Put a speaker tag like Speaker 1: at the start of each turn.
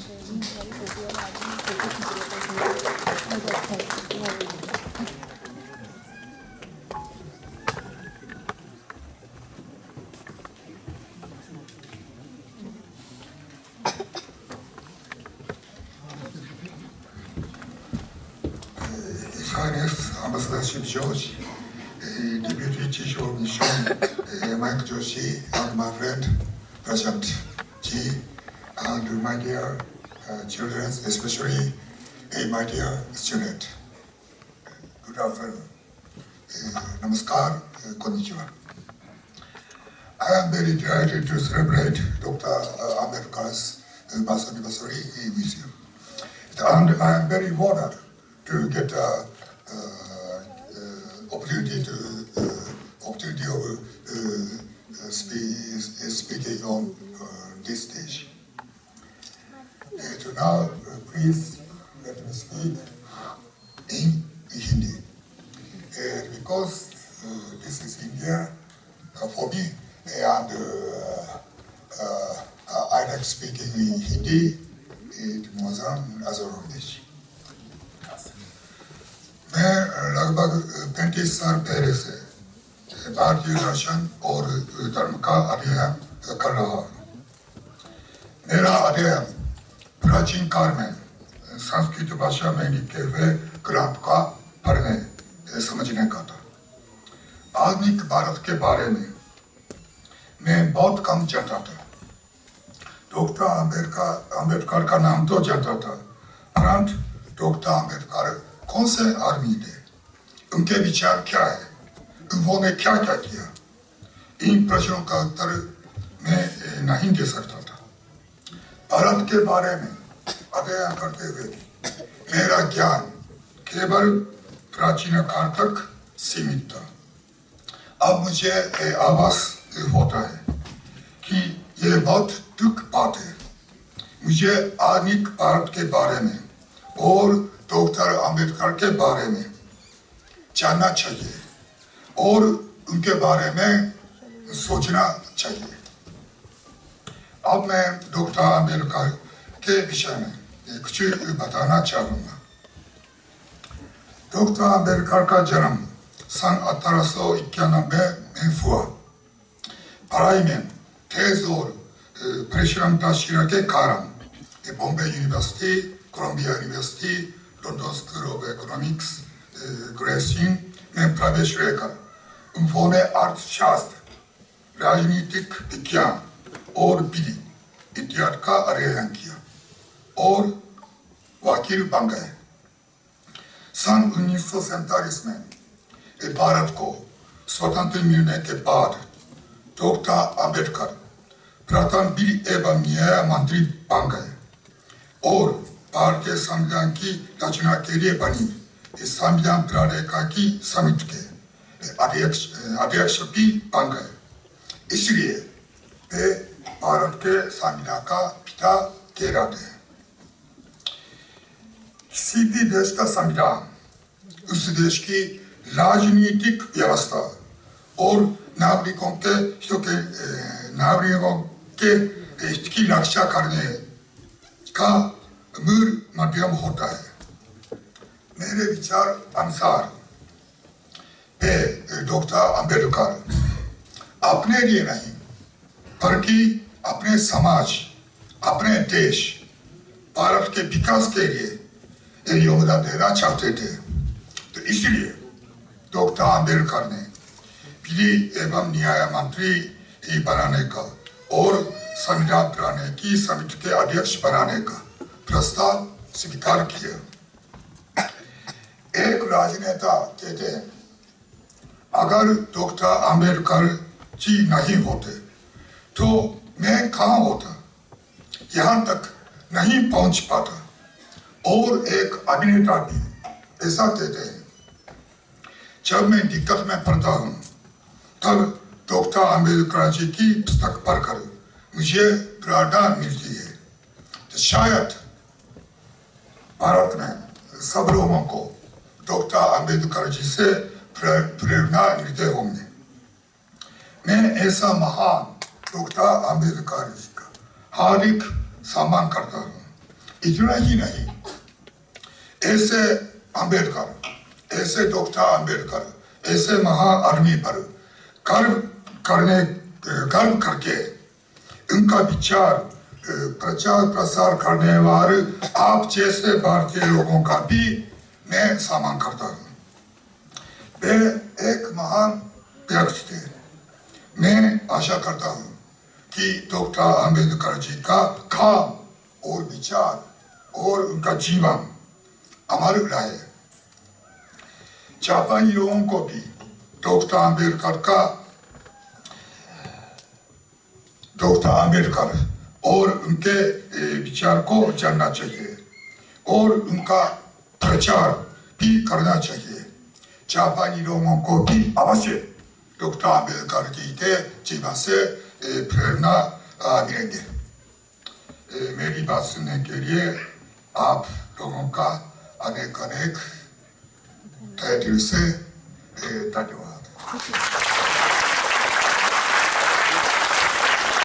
Speaker 1: His Highness Ambassador Shiv George, Deputy Chief of Mission Mike Joshi, and my friend Prashant Ji, and my dear children, especially my dear student. Good afternoon. Namaskar, konnichiwa. I am very delighted to celebrate Dr. Ambedkar's birth anniversary with you. And I am very honored to get opportunity of speaking on this stage. So now, please let me speak in Hindi. Because this is India for me, and I like speaking in Hindi, as a language. मैं लगभग 35 साल पहले से भारतीय दर्शन और धर्म का अध्ययन कर रहा हूँ। मेरा अध्ययन प्राचीन काल में संस्कृत भाषा में लिखे हुए ग्रंथ का पढ़ने समझने का था। आधुनिक भारत के बारे में मैं बहुत कम जानता था। डॉक्टर अम्बेडकर का नाम तो जानता था, परंतु डॉक्टर अम्बेडकर कौन से आदमी थे, उनके विचार क्या है, उन्होंने क्या क्या किया, इन प्रश्नों का उत्तर मैं नहीं दे सकता था। भारत के बारे में अध्ययन करते हुए मेरा ज्ञान केवल प्राचीन काल तक सीमित था। अब मुझे आभास होता है कि ये बहुत दुख बात है। मुझे आधुनिक भारत के बारे में और डॉक्टर अम्बेडकर के बारे में जानना चाहिए और उनके बारे में सोचना चाहिए। अब मैं डॉक्टर अम्बेडकर के विषय में कुछ बताना चाहूँगा। डॉक्टर अम्बेडकर का जन्म सन 1891 में हुआ। पढ़ाई में तेज और परिश्रमशीलता के कारण Bombay university, Columbia university, London school of economics, Gray's Inn में प्रवेश लेकर उन्होंने अर्थशास्त्र, राजनीतिक विज्ञान और विधि इत्यादि का अध्ययन किया और वकील बन गए। सन 1947 में भारत को स्वतंत्र मिलने के बाद डॉक्टर अम्बेडकर प्रथम विधि एवं न्याय मंत्री बन गए और भारतीय संविधान की रचना के लिए बनी इस संविधान प्रणेता की समिति के अध्यक्ष भी बन गए। इसलिए वे भारत के संविधान का पिता कहलाते हैं। किसी भी देश का संविधान उस देश की राजनीतिक व्यवस्था और नागरिकों के हित की रक्षा करने का मूल माध्यम होता है। मेरे विचार अनुसार वे डॉक्टर अम्बेडकर अपने लिए नहीं बल्कि अपने समाज, अपने देश, भारत के विकास के लिए योगदान देना चाहते थे। तो इसलिए डॉक्टर अम्बेडकर ने विधि एवं न्याय मंत्री बनाने का और संविधान बनाने की समिति के अध्यक्ष बनाने का प्रस्ताव स्वीकार किया। एक राजनेता कहते हैं, अगर डॉक्टर अम्बेडकर जी नहीं होते तो मैं कहाँ होता, यहाँ तक नहीं पहुँच पाता। और एक अभिनेता भी ऐसा कहते हैं, जब मैं दिक्कत में पड़ता हूँ तब डॉक्टर अम्बेडकर जी की पुस्तक पढ़कर मुझे प्रेरणा मिलती है। तो शायद भारत में सब लोगों को डॉक्टर अम्बेडकर जी से प्रेरणा मिलते होंगे। मैं ऐसा महान डॉक्टर अम्बेडकर जी का हार्दिक सम्मान करता हूँ। इतना ही नहीं, ऐसे अम्बेडकर, ऐसे डॉक्टर अम्बेडकर, ऐसे महाआदमी पर गर्व करके उनका विचार प्रचार प्रसार करने वाले आप जैसे भारतीय लोगों का भी मैं सम्मान करता हूँ। वे एक महान व्यक्ति थे। मैं आशा करता हूँ कि डॉक्टर अम्बेडकर जी का काम और विचार और उनका जीवन अमर रहे। जापानी लोगों को भी डॉक्टर अम्बेडकर और उनके विचार को जानना चाहिए और उनका प्रचार भी करना चाहिए। जापानी लोगों को भी अवश्य डॉक्टर अम्बेडकर जी के जीवन से प्रेरणा मिलेंगे। मेरी बात सुनने के लिए आप लोगों का अनेक तहे दिल से धन्यवाद।